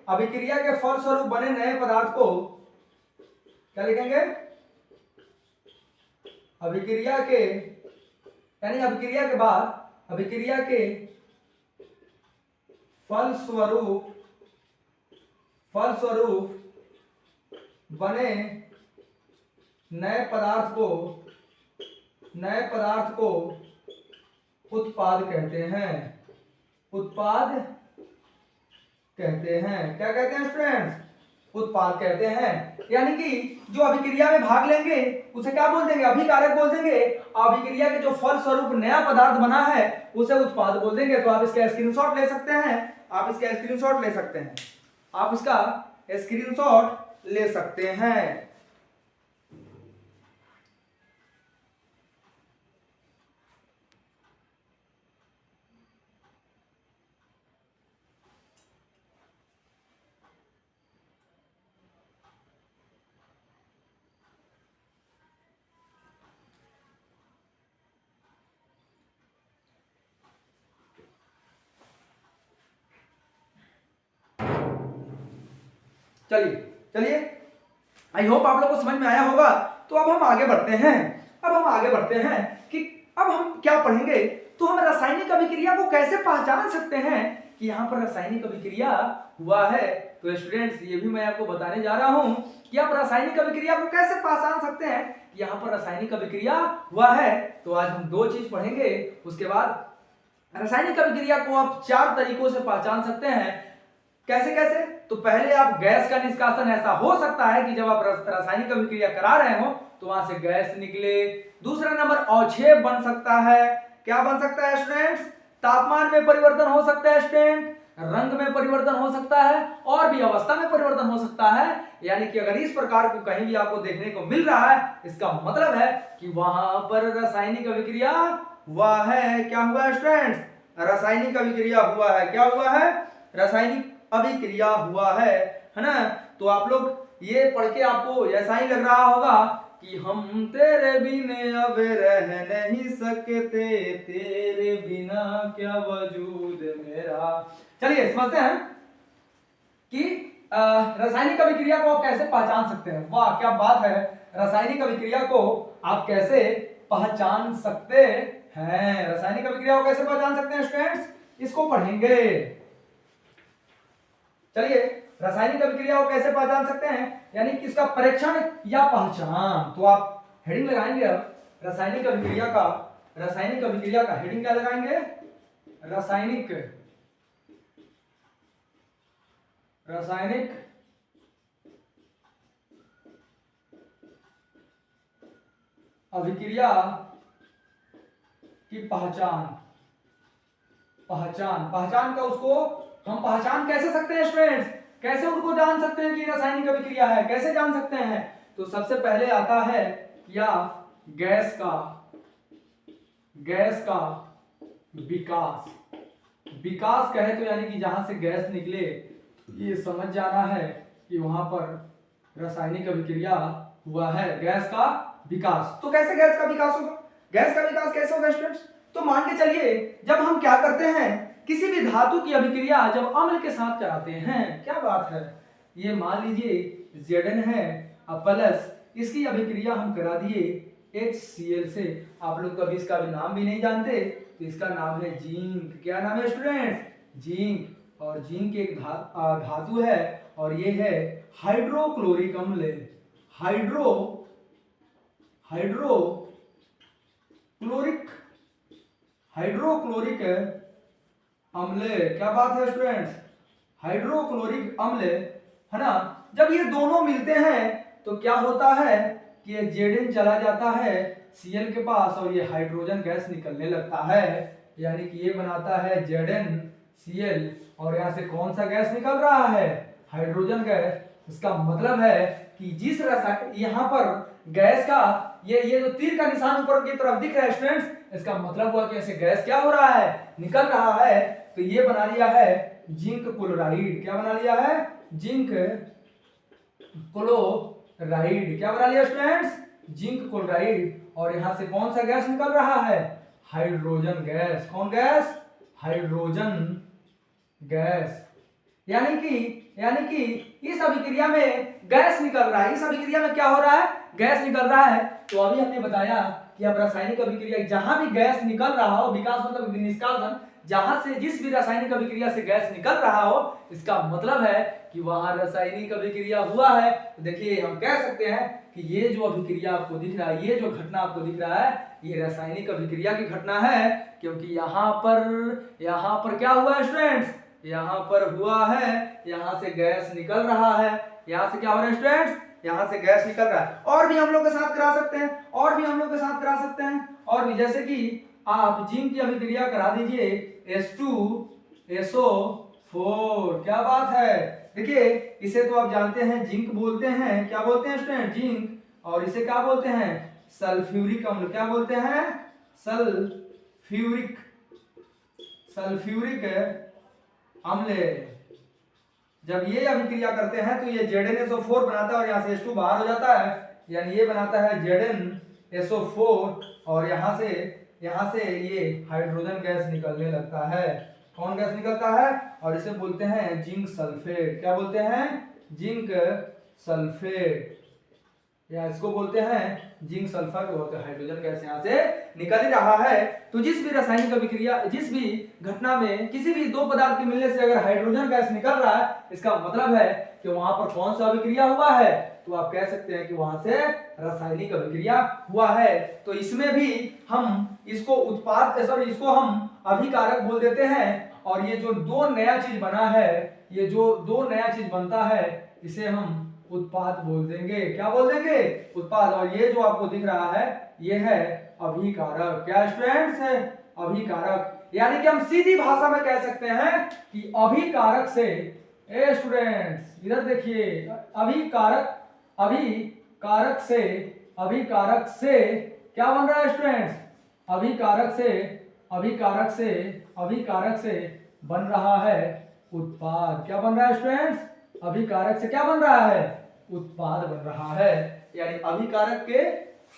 अभिक्रिया के फलस्वरूप बने नए पदार्थ को क्या लिखेंगे? अभिक्रिया के यानी अभिक्रिया के बाद अभिक्रिया के फलस्वरूप बने नए पदार्थ को उत्पाद कहते हैं। उत्पाद कहते हैं। क्या कहते हैं स्टूडेंट्स? उत्पाद कहते हैं। यानी कि जो अभिक्रिया में भाग लेंगे उसे क्या बोल देंगे? अभिकारक बोल देंगे। अभिक्रिया के जो फल स्वरूप नया पदार्थ बना है उसे उत्पाद बोल देंगे। तो आप इसका स्क्रीनशॉट ले सकते हैं। आप इसका स्क्रीनशॉट ले सकते हैं। आप इसका स्क्रीनशॉट ले सकते हैं। चलिए चलिए, आई होप आप लोग को समझ में आया होगा। तो अब हम आगे बढ़ते हैं कि अब हम क्या पढ़ेंगे। तो हम रासायनिक अभिक्रिया को कैसे पहचान सकते हैं कि यहाँ पर रासायनिक अभिक्रिया हुआ है। तो स्टूडेंट्स ये भी मैं आपको बताने जा रहा हूँ कि आप रासायनिक अभिक्रिया को कैसे पहचान सकते हैं कि यहाँ पर रासायनिक अभिक्रिया हुआ है। तो आज हम दो चीज पढ़ेंगे। उसके बाद रासायनिक अभिक्रिया को आप 4 तरीकों से पहचान सकते हैं। कैसे कैसे? तो पहले आप गैस का निष्कासन ऐसा हो सकता है कि जब आप रासायनिक अभिक्रिया करा रहे हो तो वहां से गैस निकले। दूसरा नंबर अवक्षेप बन सकता है। क्या बन सकता है स्टूडेंट्स? तापमान में परिवर्तन हो सकता है स्टूडेंट, रंग में परिवर्तन हो सकता है और भी अवस्था में परिवर्तन हो सकता है। यानी कि अगर इस प्रकार को कहीं भी आपको देखने को मिल रहा है इसका मतलब है कि वहां पर रासायनिक अभिक्रिया हुआ है। क्या हुआ स्टूडेंट्स? रासायनिक अभिक्रिया हुआ है। क्या हुआ है? रासायनिक अभिक्रिया हुआ है ना। तो आप लोग ये पढ़ के आपको ऐसा ही लग रहा होगा कि हम तेरे बिना अब रह नहीं सकते, तेरे बिना क्या वजूद मेरा। चलिए समझते हैं कि रासायनिक अभिक्रिया को आप कैसे पहचान सकते हैं। वाह क्या बात है, रासायनिक अभिक्रिया को आप कैसे पहचान सकते हैं। रासायनिक अभिक्रिया को कैसे पहचान सकते हैं स्टूडेंट्स? इसको पढ़ेंगे। चलिए रासायनिक अभिक्रिया को कैसे पहचान सकते हैं यानी कि इसका परीक्षण या पहचान। तो आप हेडिंग लगाएंगे अब रासायनिक अभिक्रिया का हेडिंग क्या लगाएंगे? रासायनिक अभिक्रिया की पहचान का उसको हम पहचान कैसे सकते हैं स्टूडेंट्स? कैसे उनको जान सकते हैं कि रासायनिक अभिक्रिया है? कैसे जान सकते हैं? तो सबसे पहले आता है या गैस का विकास कहे तो यानी कि जहां से गैस निकले ये समझ जाना है कि वहां पर रासायनिक अभिक्रिया हुआ है। गैस का विकास। तो कैसे गैस का विकास होगा? गैस का विकास कैसे होगा स्टूडेंट्स? तो मान के चलिए जब हम क्या करते हैं किसी भी धातु की अभिक्रिया जब अम्ल के साथ कराते हैं, क्या बात है, ये मान लीजिए Zn है प्लस इसकी अभिक्रिया हम करा दिए HCl से। आप लोग कभी इसका भी नाम भी नहीं जानते तो इसका नाम है जिंक। क्या नाम है स्टूडेंट्स? जिंक। और जिंक एक धातु है और ये है हाइड्रोक्लोरिक अम्ल। हाइड्रोक्लोरिक अम्ल। क्या बात है स्टूडेंट्स? हाइड्रोक्लोरिक अम्ल है ना। जब ये दोनों मिलते हैं तो क्या होता है कि ये Zn चला जाता है Cl के पास और ये हाइड्रोजन गैस निकलने लगता है। यानी कि ये बनाता है ZnCl और यहाँ से कौन सा गैस निकल रहा है? Hydrogen gas. इसका मतलब है कि जिस रसायन यहाँ पर गैस का ये जो तीर का निशान ऊपर की तरफ दिख रहा है स्टूडेंट्स, इसका मतलब हुआ कि ऐसे गैस क्या हो रहा है? निकल रहा है। तो ये बना लिया है जिंक क्लोराइड। क्या बना लिया है? Zinc chloride. क्या बना लिया स्टूडेंट्स? Zinc chloride. और यहां से कौन सा गैस निकल रहा है? Hydrogen gas. कौन गैस? Hydrogen gas. यानी कि इस अभिक्रिया में गैस निकल रहा है। इस अभिक्रिया में क्या हो रहा है? गैस निकल रहा है। तो अभी हमने बताया कि अब रासायनिक अभिक्रिया जहां भी गैस निकल रहा हो, विकास मतलब निष्कासन, जहां से जिस भी रासायनिक अभिक्रिया से गैस निकल रहा हो, इसका मतलब है कि वहां रासायनिक अभिक्रिया हुआ है। तो देखिए हम कह सकते हैं कि ये जो अभिक्रिया आपको दिख रहा है, ये जो घटना आपको दिख रहा है, ये रासायनिक अभिक्रिया की घटना है, क्योंकि यहाँ पर क्या हुआ है स्टूडेंट्स, यहाँ पर हुआ है, यहाँ से गैस निकल रहा है, यहाँ से क्या हो रहा है स्टूडेंट्स, यहाँ से गैस निकल रहा है। और भी हम लोग के साथ करा सकते हैं, और भी हम लोग के साथ करा सकते हैं, और भी जैसे कि आप जिंक की अभिक्रिया करा दीजिए H2SO4, क्या बात है। देखिए इसे तो आप जानते हैं जिंक बोलते हैं, क्या बोलते हैं स्टूडेंट, जिंक, और इसे क्या बोलते हैं, सल्फ्यूरिक अम्ल, क्या बोलते हैं, सल्फ्यूरिक अम्ल। जब ये अभिक्रिया करते हैं तो ये ZnSO4 बनाता है और यहाँ से H2 बाहर हो जाता है, यानी ये बनाता है ZnSO4 और यहाँ से ये हाइड्रोजन गैस निकलने लगता है। कौन गैस निकलता है, और इसे बोलते हैं जिंक सल्फेट, क्या बोलते हैं, जिंक सल्फेट, या इसको बोलते हैं जिंक सल्फर, बोलते हैं हाइड्रोजन गैस यहाँ से निकल ही रहा है। तो जिस भी रासायनिक अभिक्रिया, जिस भी घटना में किसी भी दो पदार्थ के मिलने से अगर हाइड्रोजन गैस निकल रहा है, इसका मतलब है कि वहां पर कौन सा अभिक्रिया हुआ है, तो आप कह सकते हैं कि वहां से रासायनिक अभिक्रिया हुआ है। तो इसमें भी हम इसको इसको हम अभिकारक बोल देते हैं, और ये जो दो नया चीज बना है, ये जो दो नया चीज बनता है, इसे हम उत्पाद बोल देंगे, क्या बोल देंगे, उत्पाद। और ये जो आपको दिख रहा है, ये है अभिकारक, क्या स्टूडेंट्स है, अभिकारक। यानी कि हम सीधी भाषा में कह सकते हैं कि अभिकारक से, ए स्टूडेंट्स इधर देखिए, अभिकारक से क्या बन रहा है स्टूडेंट्स, अभिकारक से बन रहा है उत्पाद, क्या बन रहा है स्टूडेंट्स, अभिकारक से क्या बन रहा है, उत्पाद बन रहा है। यानी अभिकारक के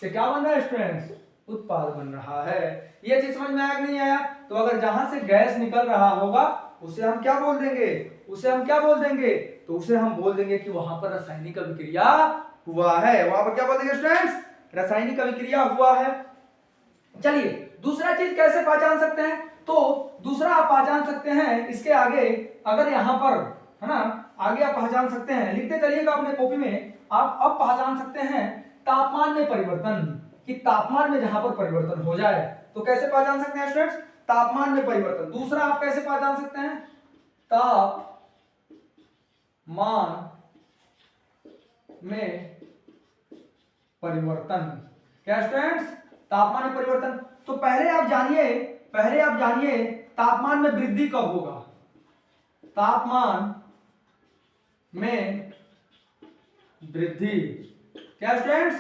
से क्या बन रहा है स्टूडेंट्स, उत्पाद बन रहा है। ये चीज समझ में आया कि नहीं आया। तो अगर जहां से गैस निकल रहा होगा उसे हम क्या बोल देंगे, तो उसे हम बोल देंगे कि वहां पर रासायनिक अभिक्रिया हुआ है। वहां पर क्या बोल देंगे स्टूडेंट्स, रासायनिक अभिक्रिया हुआ है। चलिए दूसरा चीज कैसे पहचान सकते हैं, तो दूसरा आप पहचान सकते हैं इसके आगे, अगर यहाँ पर है ना, आगे आप पहचान सकते हैं, लिखते चलिएगा अपने कॉपी में, आप अब पहचान सकते हैं तापमान में परिवर्तन, कि तापमान में जहां पर परिवर्तन हो जाए, तो कैसे पहचान सकते हैं स्टूडेंट्स, तापमान में परिवर्तन। दूसरा आप कैसे पहचान सकते हैं, तापमान में परिवर्तन, क्या स्टूडेंट्स, तापमान में परिवर्तन। तो पहले आप जानिए तापमान में वृद्धि कब होगा, तापमान में वृद्धि, क्या स्टूडेंट्स,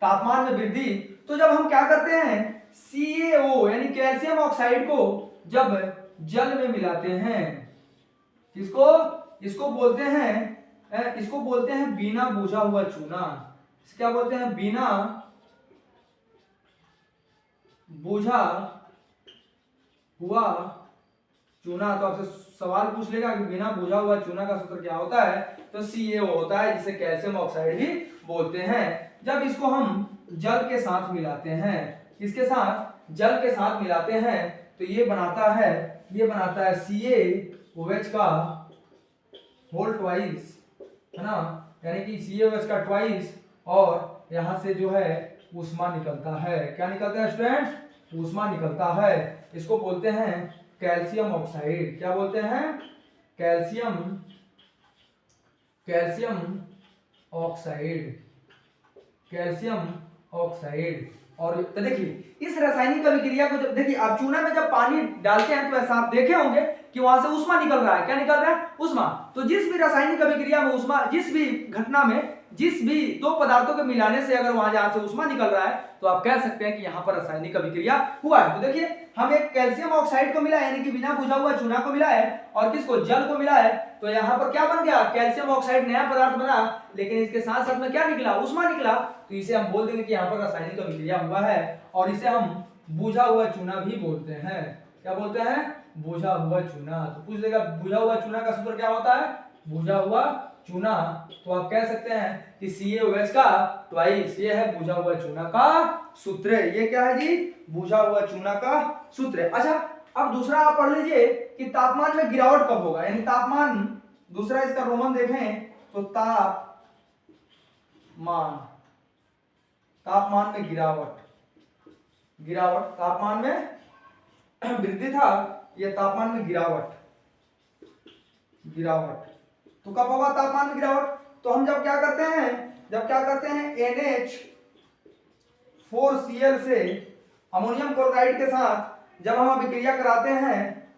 तापमान में वृद्धि। तो जब हम क्या करते हैं, CaO यानी कैल्शियम ऑक्साइड को जब जल में मिलाते हैं, इसको बोलते हैं बिना बुझा हुआ चूना, क्या बोलते हैं, बिना बुझा हुआ चूना। तो आपसे सवाल पूछ लेगा कि बिना बुझा हुआ चूना का सूत्र क्या होता है, तो CaO होता है, जिसे कैल्शियम ऑक्साइड भी बोलते हैं। जब इसको हम जल के साथ मिलाते हैं, किसके साथ, जल के साथ मिलाते हैं, तो ये बनाता है CaOH का होल ट्वाइस, है ना, यानी कि CaOH का ट्वाइस, और यहां से जो है ऊष्मा निकलता है, क्या निकलता है स्टूडेंट्स, ऊष्मा निकलता है। इसको बोलते हैं कैल्शियम ऑक्साइड, क्या बोलते हैं, कैल्शियम ऑक्साइड। और तो देखिए इस रासायनिक अभिक्रिया को जब देखिए आप चूना में जब पानी डालते हैं तो ऐसा आप देखे होंगे कि वहां से ऊष्मा निकल रहा है, क्या निकल रहा है, ऊष्मा। तो जिस भी रासायनिक अभिक्रिया में ऊष्मा, जिस भी घटना में जिस भी दो पदार्थों के मिलाने से अगर वहां जहां से ऊष्मा निकल रहा है, तो आप कह सकते हैं कि यहाँ पर रासायनिक अभिक्रिया हुआ है। तो देखिए हम एक कैल्शियम ऑक्साइड को मिला है, यानी कि बिना बुझा हुआ चूना को मिला है, और किसको, जल को मिला है, तो यहाँ पर क्या बन गया, कैल्शियम ऑक्साइड नया पदार्थ बना, लेकिन इसके साथ साथ में क्या निकला, ऊष्मा निकला। तो इसे हम बोल देंगे कि यहाँ पर रासायनिक अभिक्रिया हुआ है, और इसे हम बुझा हुआ चूना भी बोलते हैं, क्या बोलते हैं, बुझा हुआ चूना। तो पूछ लेगा बुझा हुआ चूना का सूत्र क्या होता है, बुझा हुआ चूना, तो आप कह सकते हैं कि CaOH का ट्वाइस, ये है बुझा हुआ चूना का सूत्र। ये क्या है जी? बुझा हुआ चूना का सूत्र। अच्छा, अब दूसरा आप पढ़ लीजिए कि तापमान में गिरावट कब होगा, यानी तापमान, दूसरा इसका रोमन देखें तो तापमान में गिरावट, तापमान में वृद्धि था, यह तापमान में गिरावट। तो कब होगा तापमान में गिरावट? तो हम जब क्या करते हैं NH4Cl से अमोनियम क्लोराइड के साथ जब हम अभिक्रिया कराते हैं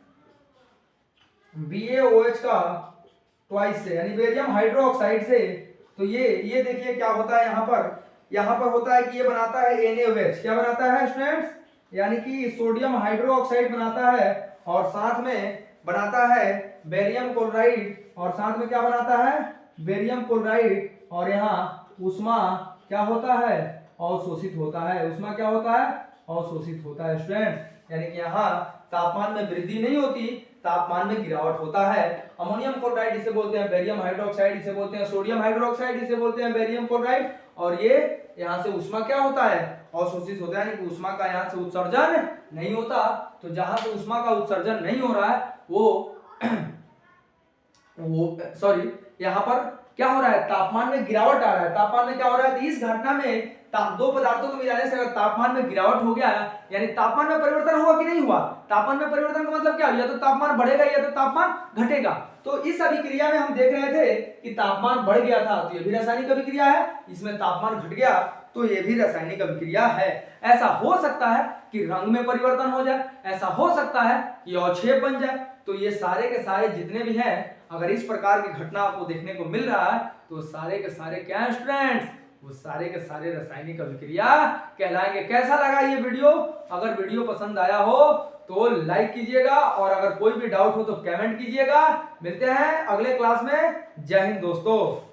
BaOH का ट्वाइस से, यानी बेरियम हाइड्रोक्साइड से, तो ये देखिए क्या होता है यहाँ पर होता है कि ये बनाता है NaOH। क्या बनाता है स्टूडेंट्स? यानी कि सोडियम हाइड्रोक्साइड बनाता है, और साथ में बनाता है बेरियम क्लोराइड, और साथ में क्या बनाता है? बेरियम क्लोराइड, और यहाँ ऊष्मा क्या होता है? अवशोषित होता है। ऊष्मा क्या होता है? अवशोषित होता है स्टूडेंट्स। यानी कि यहाँ तापमान में वृद्धि नहीं होती, तापमान में गिरावट होता है। अमोनियम क्लोराइड इसे बोलते हैं बेरियम हाइड्रोक्साइड, इसे बोलते हैं सोडियम हाइड्रोक्साइड, इसे बोलते हैं बेरियम क्लोराइड, और ये यहाँ से ऊष्मा क्या होता है? अवशोषित होता है, यानी कि ऊष्मा का यहाँ से उत्सर्जन नहीं होता। तो जहां से ऊष्मा का उत्सर्जन नहीं हो रहा है सॉरी, यहाँ पर क्या हो रहा है? तापमान में गिरावट आ रहा है। तापमान में क्या हो रहा है? इस घटना में दो पदार्थों को मिलाने से अगर तापमान में गिरावट हो गया, यानी तापमान में परिवर्तन हुआ कि नहीं हुआ? तापमान में परिवर्तन का मतलब क्या? या तो तापमान बढ़ेगा या तो तापमान घटेगा। तो इस अभिक्रिया में हम देख रहे थे कि तापमान बढ़ गया था, तो ये भी रासायनिक अभिक्रिया है। इसमें तापमान घट गया, तो ये भी रासायनिक अभिक्रिया है। ऐसा हो सकता है कि रंग में परिवर्तन हो जाए, ऐसा हो सकता है कि अवक्षेप बन जाए। तो ये सारे के सारे जितने भी हैं, अगर इस प्रकार की घटना आपको देखने को मिल रहा है, तो सारे के सारे क्या है स्टूडेंट्स? वो सारे के सारे रासायनिक अभिक्रिया कहलाएंगे। कैसा लगा ये वीडियो? अगर वीडियो पसंद आया हो तो लाइक कीजिएगा, और अगर कोई भी डाउट हो तो कमेंट कीजिएगा। मिलते हैं अगले क्लास में। जय हिंद दोस्तों।